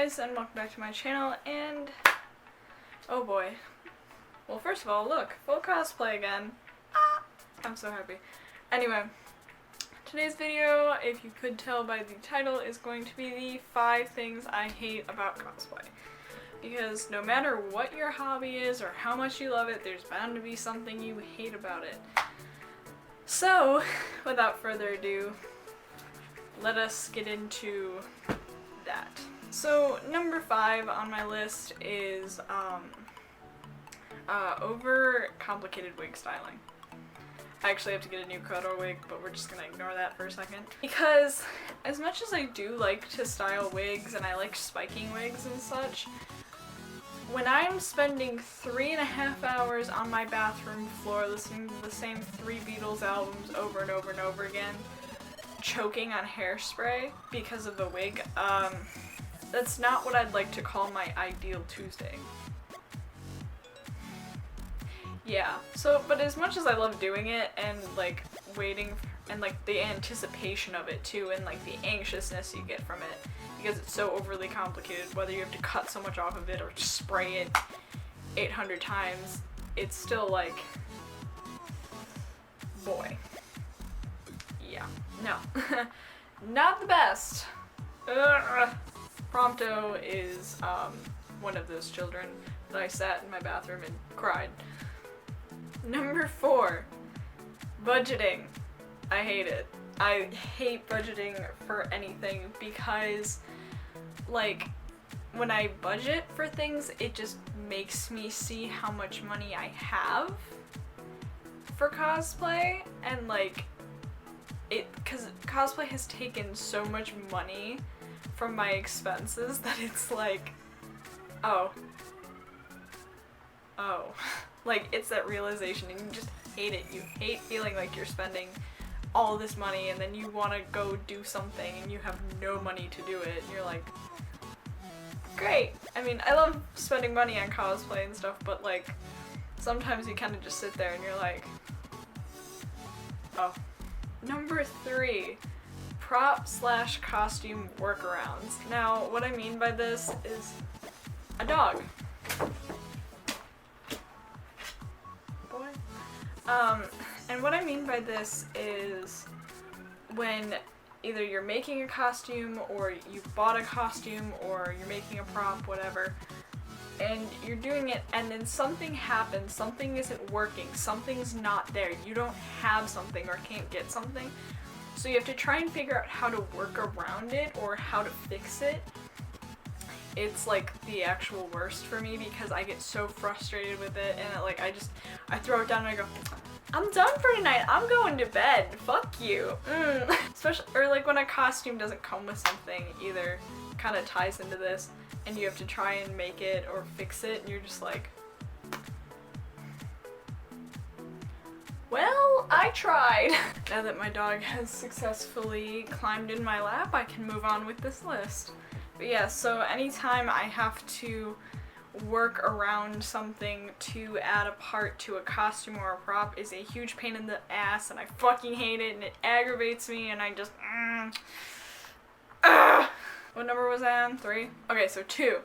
guys, and welcome back to my channel, and oh boy. Well, first of all, look, full cosplay again. Ah, I'm so happy. Anyway, today's video, if you could tell by the title, is going to be the 5 things I hate about cosplay. Because no matter what your hobby is or how much you love it, there's bound to be something you hate about it. So, without further ado, let us get into that. So, number 5 on my list is over complicated wig styling. I actually have to get a new color wig, but we're just gonna ignore that for a second. Because as much as I do like to style wigs and I like spiking wigs and such, when I'm spending 3.5 hours on my bathroom floor listening to the same 3 Beatles albums over and over and over again, choking on hairspray because of the wig, that's not what I'd like to call my ideal Tuesday. Yeah, so, but as much as I love doing it and like waiting and like the anticipation of it too and like the anxiousness you get from it because it's so overly complicated, whether you have to cut so much off of it or spray it 800 times, it's still like, boy. Yeah, no. Not the best. Prompto is one of those children that I sat in my bathroom and cried. Number 4, budgeting. I hate it. I hate budgeting for anything because, like, when I budget for things, it just makes me see how much money I have for cosplay, and like, because cosplay has taken so much money from my expenses that it's like, oh. Like, it's that realization and you just hate it. You hate feeling like you're spending all this money and then you want to go do something and you have no money to do it and you're like, great. I mean, I love spending money on cosplay and stuff, but like, sometimes you kind of just sit there and you're like, oh. Number 3, prop/costume workarounds. Now, what I mean by this is a dog. Boy. And what I mean by this is when either you're making a costume or you bought a costume or you're making a prop, whatever, and you're doing it and then something happens, something isn't working, something's not there, you don't have something or can't get something, so you have to try and figure out how to work around it or how to fix it. It's like the actual worst for me because I get so frustrated with it and like I throw it down and I go, I'm done for tonight, I'm going to bed, fuck you. Especially, or like when a costume doesn't come with something either, kind of ties into this, and you have to try and make it or fix it and you're just like, well, I tried. Now that my dog has successfully climbed in my lap, I can move on with this list. But yeah, so anytime I have to work around something to add a part to a costume or a prop is a huge pain in the ass and I fucking hate it and it aggravates me and I just What number was I on? 3? Okay, so 2.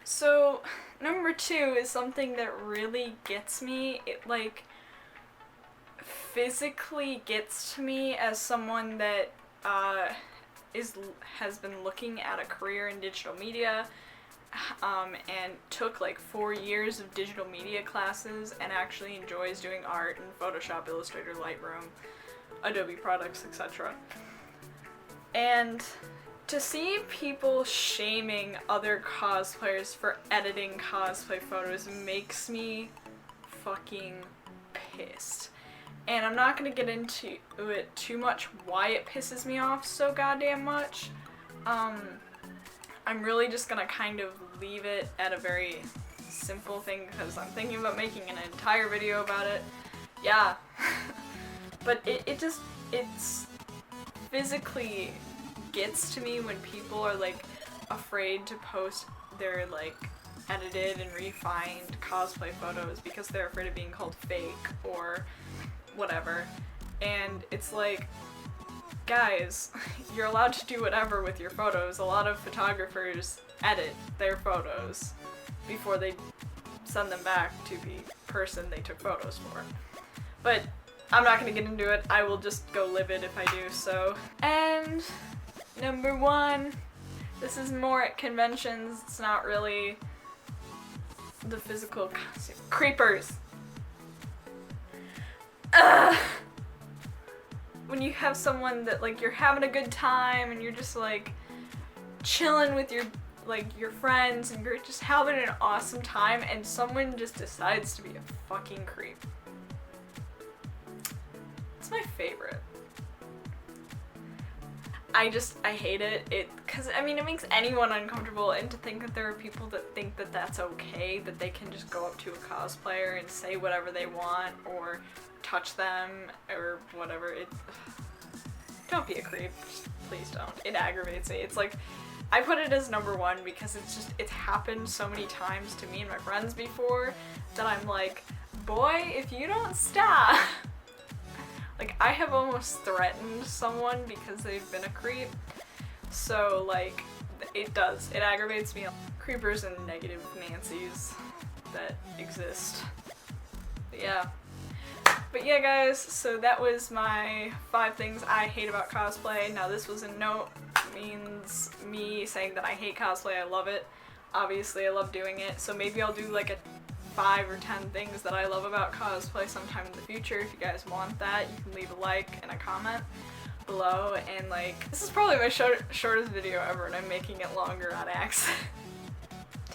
So number 2 is something that really gets me. It like physically gets to me as someone that has been looking at a career in digital media and took like 4 years of digital media classes and actually enjoys doing art in Photoshop, Illustrator, Lightroom, Adobe products, etc. And to see people shaming other cosplayers for editing cosplay photos makes me fucking pissed. And I'm not gonna get into it too much why it pisses me off so goddamn much. I'm really just gonna kind of leave it at a very simple thing because I'm thinking about making an entire video about it. Yeah. But it's physically gets to me when people are like afraid to post their like edited and refined cosplay photos because they're afraid of being called fake or whatever. And it's like, guys, you're allowed to do whatever with your photos. A lot of photographers edit their photos before they send them back to the person they took photos for. But I'm not gonna get into it. I will just go livid if I do so. And number 1, this is more at conventions. It's not really the physical costume. Creepers. Ugh. When you have someone that, like, you're having a good time and you're just like chilling with your friends and you're just having an awesome time and someone just decides to be a fucking creep. It's my favorite. I hate it. Cause I mean, it makes anyone uncomfortable, and to think that there are people that think that that's okay, that they can just go up to a cosplayer and say whatever they want or touch them or whatever. Don't be a creep. Just please don't. It aggravates me. It's like, I put it as number 1 because it's happened so many times to me and my friends before that I'm like, boy, if you don't stop. Like, I have almost threatened someone because they've been a creep. So, like, it aggravates me. Creepers and negative Nancys that exist. But yeah, guys, so that was my 5 things I hate about cosplay. Now, this was in no means me saying that I hate cosplay. I love it. Obviously, I love doing it. So maybe I'll do like a 5 or 10 things that I love about cosplay sometime in the future. If you guys want that, you can leave a like and a comment below. And like, this is probably my shortest video ever, and I'm making it longer on accident.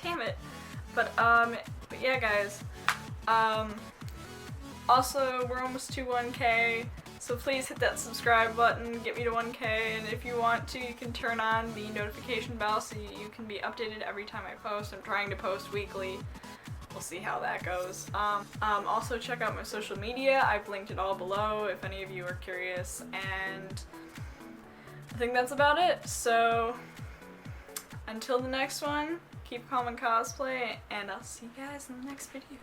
Damn it. But yeah, guys. Also, we're almost to 1K, so please hit that subscribe button, get me to 1K, and if you want to, you can turn on the notification bell so you can be updated every time I post. I'm trying to post weekly. We'll see how that goes. Also check out my social media. I've linked it all below if any of you are curious, and I think that's about it. So, until the next one, keep calm and cosplay, and I'll see you guys in the next video.